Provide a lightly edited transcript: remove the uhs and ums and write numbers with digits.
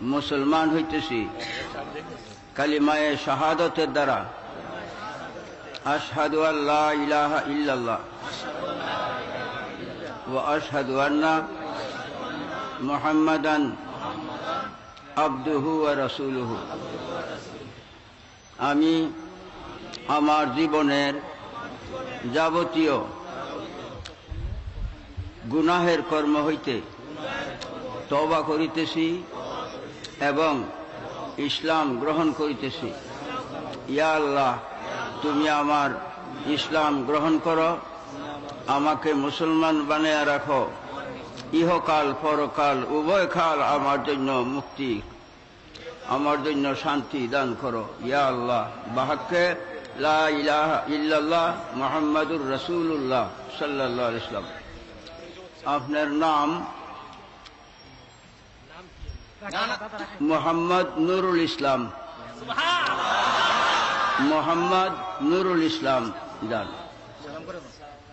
মুসলমান হইতেছি কালিমায়ে শাহাদাতের দ্বারা। আশহাদু আল্লা ইলাহা ইল্লাল্লাহ ওয়া আশহাদু আন্না মুহাম্মাদান আবদুহু ওয়া রাসূলুহু। আমি আমার জীবনের যাবতীয় গুনাহের কর্ম হইতে তওবা করিতেছি এবং ইসলাম গ্রহণ করিতেছি। ইয়া আল্লাহ, তুমি আমার ইসলাম গ্রহণ করো, আমাকে মুসলমান বানিয়ে রাখো, ইহকাল পরকাল উভয় কাল আমার জন্য মুক্তি, আমার জন্য শান্তি দান করো। ইয়া আল্লাহ, বাহাক্কে লা ইলাহা ইল্লাল্লাহ মুহাম্মাদুর রাসূলুল্লাহ সাল্লাল্লাহু আলাইহি ওয়াসাল্লাম। আপনার নাম? মোহাম্মদ নুরুল ইসলাম। মোহাম্মদ নুরুল ইসলাম। যান।